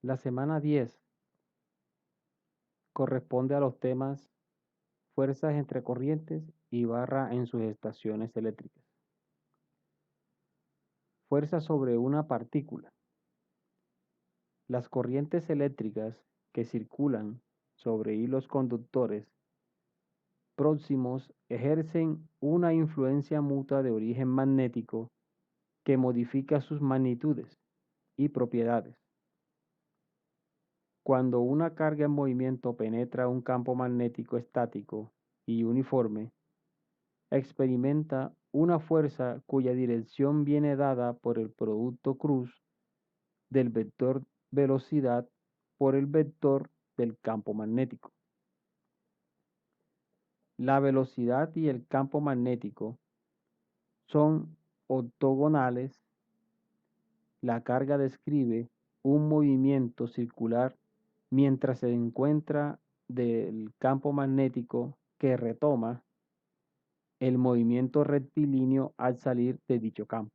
La semana 10 corresponde a los temas fuerzas entre corrientes y barra en sus estaciones eléctricas. Fuerza sobre una partícula. Las corrientes eléctricas que circulan sobre hilos conductores próximos ejercen una influencia mutua de origen magnético que modifica sus magnitudes y propiedades. Cuando una carga en movimiento penetra un campo magnético estático y uniforme, experimenta una fuerza cuya dirección viene dada por el producto cruz del vector velocidad por el vector del campo magnético. La velocidad y el campo magnético son ortogonales. La carga describe un movimiento circular mientras se encuentra del campo magnético que retoma el movimiento rectilíneo al salir de dicho campo.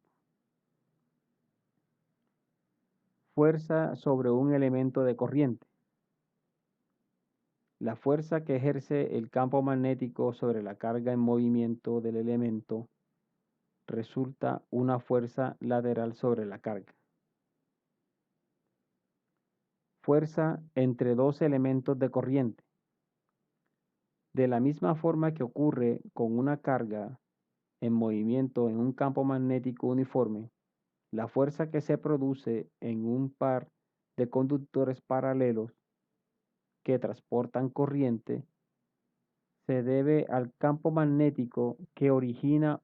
Fuerza sobre un elemento de corriente. La fuerza que ejerce el campo magnético sobre la carga en movimiento del elemento resulta una fuerza lateral sobre la carga. Fuerza entre dos elementos de corriente. De la misma forma que ocurre con una carga en movimiento en un campo magnético uniforme, la fuerza que se produce en un par de conductores paralelos que transportan corriente se debe al campo magnético que origina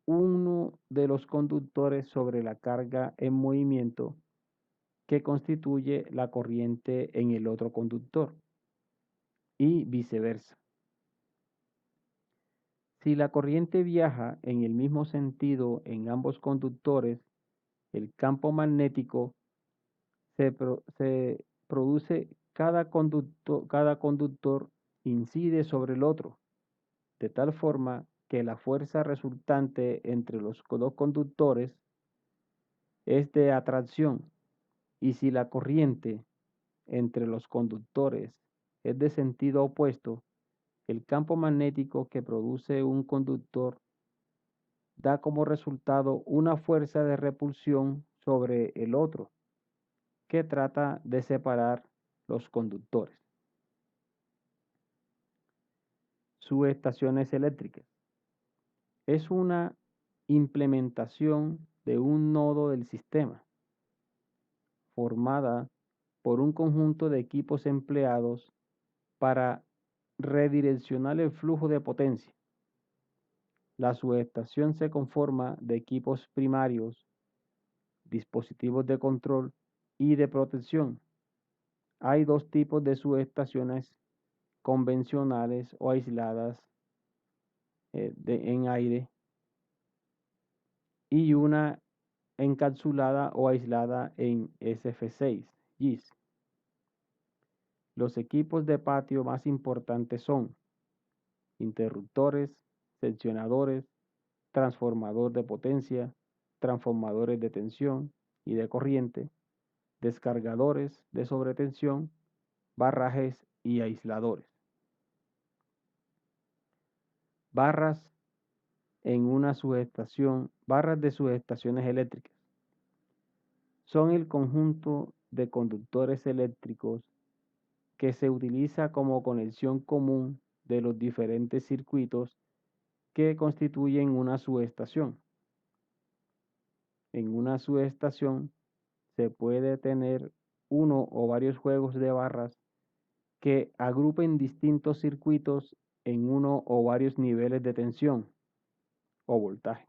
uno de los conductores sobre la carga en movimiento que constituye la corriente en el otro conductor y viceversa. Si la corriente viaja en el mismo sentido en ambos conductores, el campo magnético se produce cada conductor incide sobre el otro, de tal forma que la fuerza resultante entre los dos conductores es de atracción, y si la corriente entre los conductores es de sentido opuesto, el campo magnético que produce un conductor da como resultado una fuerza de repulsión sobre el otro que trata de separar los conductores. Subestaciones eléctricas. Es una implementación de un nodo del sistema, formada por un conjunto de equipos empleados para redireccionar el flujo de potencia. La subestación se conforma de equipos primarios, dispositivos de control y de protección. Hay dos tipos de subestaciones convencionales o aisladas en aire y una encapsulada o aislada en SF6, GIS. Los equipos de patio más importantes son interruptores, seccionadores, transformador de potencia, transformadores de tensión y de corriente, descargadores de sobretensión, barrajes y aisladores. Barras en una subestación, barras de subestaciones eléctricas. Son el conjunto de conductores eléctricos que se utiliza como conexión común de los diferentes circuitos que constituyen una subestación. En una subestación se puede tener uno o varios juegos de barras que agrupen distintos circuitos en uno o varios niveles de tensión o voltaje,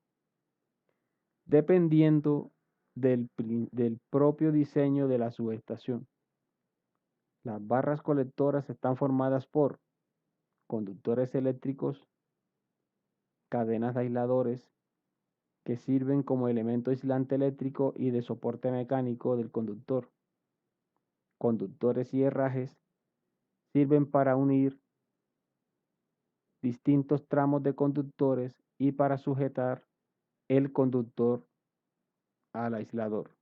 dependiendo del propio diseño de la subestación. Las barras colectoras están formadas por conductores eléctricos, cadenas de aisladores que sirven como elemento aislante eléctrico y de soporte mecánico del conductor. Conductores y herrajes sirven para unir distintos tramos de conductores y para sujetar el conductor al aislador.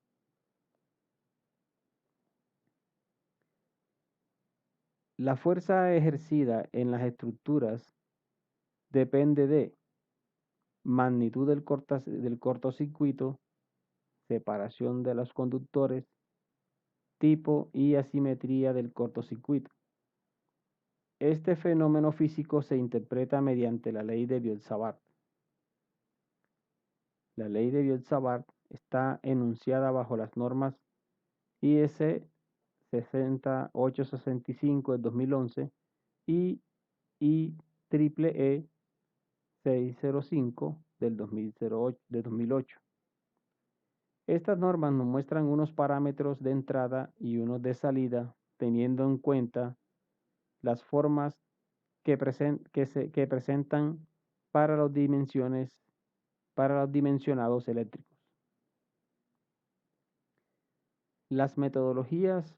La fuerza ejercida en las estructuras depende de magnitud del cortocircuito, separación de los conductores, tipo y asimetría del cortocircuito. Este fenómeno físico se interpreta mediante la ley de Biot-Savart. La ley de Biot-Savart está enunciada bajo las normas IS 6865 del 2011 y IEEE 605 del 2008. Estas normas nos muestran unos parámetros de entrada y unos de salida, teniendo en cuenta las formas que presentan para los dimensionados eléctricos. Las metodologías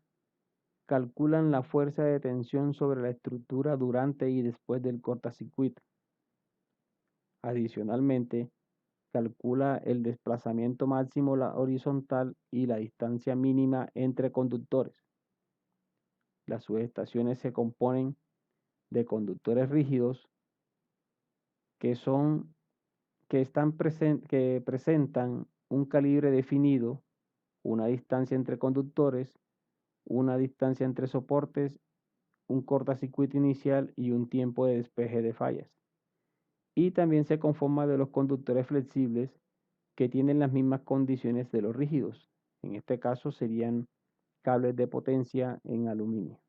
calculan la fuerza de tensión sobre la estructura durante y después del cortocircuito. Adicionalmente, calcula el desplazamiento máximo horizontal y la distancia mínima entre conductores. Las subestaciones se componen de conductores rígidos que presentan un calibre definido, una distancia entre conductores, una distancia entre soportes, un cortocircuito inicial y un tiempo de despeje de fallas. Y también se conforma de los conductores flexibles que tienen las mismas condiciones de los rígidos. En este caso serían cables de potencia en aluminio.